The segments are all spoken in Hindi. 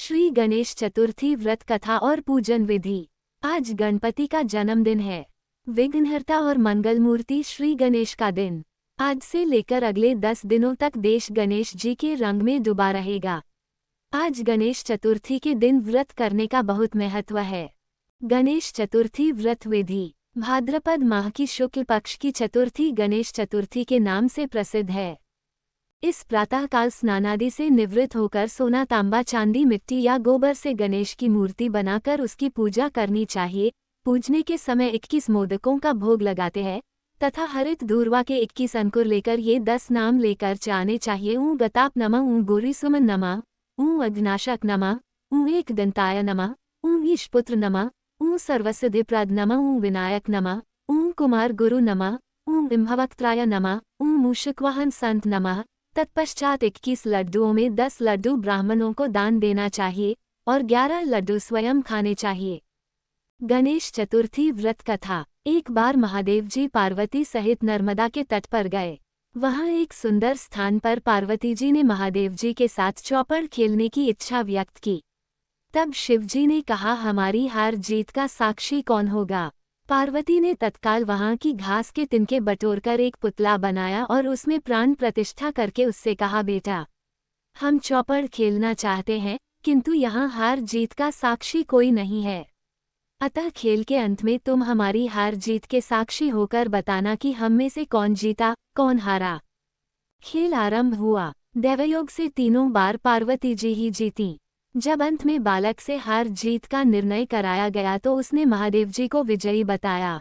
श्री गणेश चतुर्थी व्रत कथा और पूजन विधि। आज गणपति का जन्मदिन है, विघ्नहर्ता और मंगल मूर्ति श्री गणेश का दिन। आज से लेकर अगले 10 दिनों तक देश गणेश जी के रंग में डूबा रहेगा। आज गणेश चतुर्थी के दिन व्रत करने का बहुत महत्व है। गणेश चतुर्थी व्रत विधि। भाद्रपद माह की शुक्ल पक्ष की चतुर्थी गणेश चतुर्थी के नाम से प्रसिद्ध है। इस प्रातःकाल स्नानादि से निवृत्त होकर सोना, तांबा, चांदी, मिट्टी या गोबर से गणेश की मूर्ति बनाकर उसकी पूजा करनी चाहिए। पूजने के समय 21 मोदकों का भोग लगाते हैं तथा हरित दूर्वा के 21 अंकुर लेकर ये 10 नाम लेकर जाने चाहिए। ऊँ गताप नमः, ऊँ गौरीसुमन नमः, ऊँ अग्नाशक नमः, ऊँ एकदंताय नमः, ऊँ ईशपुत्र नमः, ऊँ सर्वसिद्धिप्रद नमः, ऊँ विनायक नमः, ऊँ कुमार गुरु नमः, ऊँ बिंभवक्त्राय नमः, ऊँ मूषकवाहन संत नमः। तत्पश्चात 21 लड्डुओं में 10 लड्डू ब्राह्मणों को दान देना चाहिए और 11 लड्डू स्वयं खाने चाहिए। गणेश चतुर्थी व्रत कथा। एक बार महादेव जी पार्वती सहित नर्मदा के तट पर गए। वहां एक सुंदर स्थान पर पार्वती जी ने महादेव जी के साथ चौपड़ खेलने की इच्छा व्यक्त की। तब शिव जी ने कहा, हमारी हार जीत का साक्षी कौन होगा? पार्वती ने तत्काल वहां की घास के तिनके बटोरकर एक पुतला बनाया और उसमें प्राण प्रतिष्ठा करके उससे कहा, बेटा, हम चौपड़ खेलना चाहते हैं, किंतु यहाँ हार जीत का साक्षी कोई नहीं है। अतः खेल के अंत में तुम हमारी हार जीत के साक्षी होकर बताना कि हम में से कौन जीता, कौन हारा। खेल आरंभ हुआ। दैवयोग से 3 बार पार्वती जी ही जीती। जब अंत में बालक से हार जीत का निर्णय कराया गया तो उसने महादेव जी को विजयी बताया।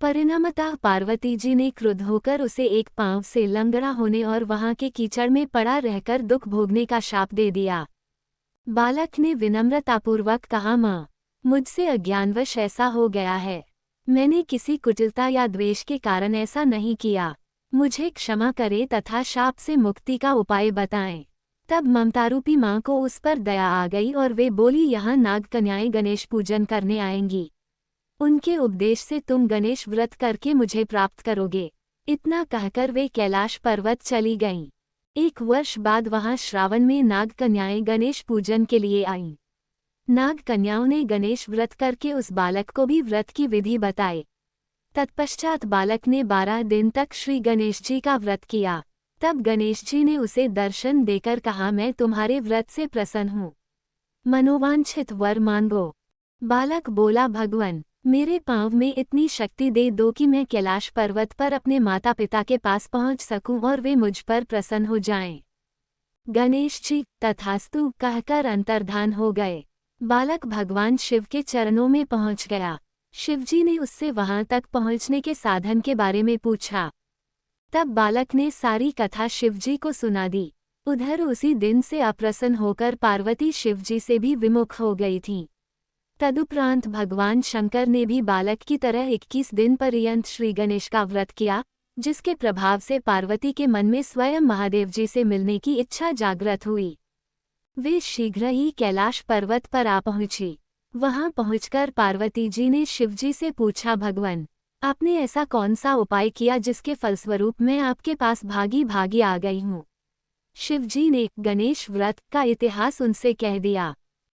परिणामतः पार्वती जी ने क्रुद्ध होकर उसे एक पांव से लंगड़ा होने और वहां के कीचड़ में पड़ा रहकर दुख भोगने का शाप दे दिया। बालक ने विनम्रतापूर्वक कहा, माँ, मुझसे अज्ञानवश ऐसा हो गया है। मैंने किसी कुटिलता या द्वेष के कारण ऐसा नहीं किया। मुझे क्षमा करे तथा शाप से मुक्ति का उपाय बताएं। तब ममतारूपी माँ को उस पर दया आ गई और वे बोली, यहाँ नाग कन्याएं गणेश पूजन करने आएंगी। उनके उपदेश से तुम गणेश व्रत करके मुझे प्राप्त करोगे। इतना कहकर वे कैलाश पर्वत चली गईं। 1 वर्ष बाद वहां श्रावण में नाग कन्याएं गणेश पूजन के लिए आईं। नाग कन्याओं ने गणेश व्रत करके उस बालक को भी व्रत की विधि बताई। तत्पश्चात बालक ने 12 दिन तक श्री गणेश जी का व्रत किया। तब गणेश जी ने उसे दर्शन देकर कहा, मैं तुम्हारे व्रत से प्रसन्न हूँ, मनोवांछित वर मांगो। बालक बोला, भगवान, मेरे पांव में इतनी शक्ति दे दो कि मैं कैलाश पर्वत पर अपने माता पिता के पास पहुँच सकूं और वे मुझ पर प्रसन्न हो जाएं। गणेश जी तथास्तु कहकर अंतर्धान हो गए। बालक भगवान शिव के चरणों में पहुँच गया। शिवजी ने उससे वहां तक पहुँचने के साधन के बारे में पूछा। तब बालक ने सारी कथा शिवजी को सुना दी। उधर उसी दिन से अप्रसन्न होकर पार्वती शिवजी से भी विमुख हो गई थीं। तदुपरांत भगवान शंकर ने भी बालक की तरह 21 दिन पर्यंत श्री गणेश का व्रत किया, जिसके प्रभाव से पार्वती के मन में स्वयं महादेव जी से मिलने की इच्छा जागृत हुई। वे शीघ्र ही कैलाश पर्वत पर आ पहुंची। वहां पहुंचकर पार्वती जी ने शिवजी से पूछा, भगवान, आपने ऐसा कौन सा उपाय किया जिसके फलस्वरूप मैं आपके पास भागी भागी आ गई हूँ? शिवजी ने गणेश व्रत का इतिहास उनसे कह दिया।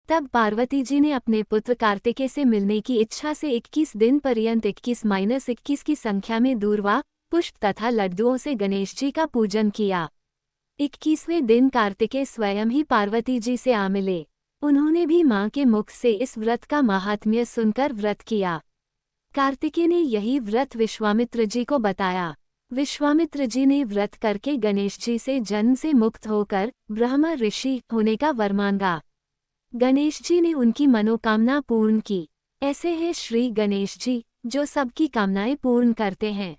तब पार्वती जी ने अपने पुत्र कार्तिकेय से मिलने की इच्छा से 21 दिन पर्यंत 21-21 की संख्या में दूर्वा, पुष्प तथा लड्डुओं से गणेश जी का पूजन किया। 21वें दिन कार्तिकेय स्वयं ही पार्वती जी से आ मिले। उन्होंने भी मां के मुख से इस व्रत का महात्म्य सुनकर व्रत किया। कार्तिकेय ने यही व्रत विश्वामित्र जी को बताया। विश्वामित्र जी ने व्रत करके गणेश जी से जन्म से मुक्त होकर ब्रह्म ऋषि होने का वर मांगा। गणेश जी ने उनकी मनोकामना पूर्ण की। ऐसे हैं श्री गणेश जी, जो सबकी कामनाएं पूर्ण करते हैं।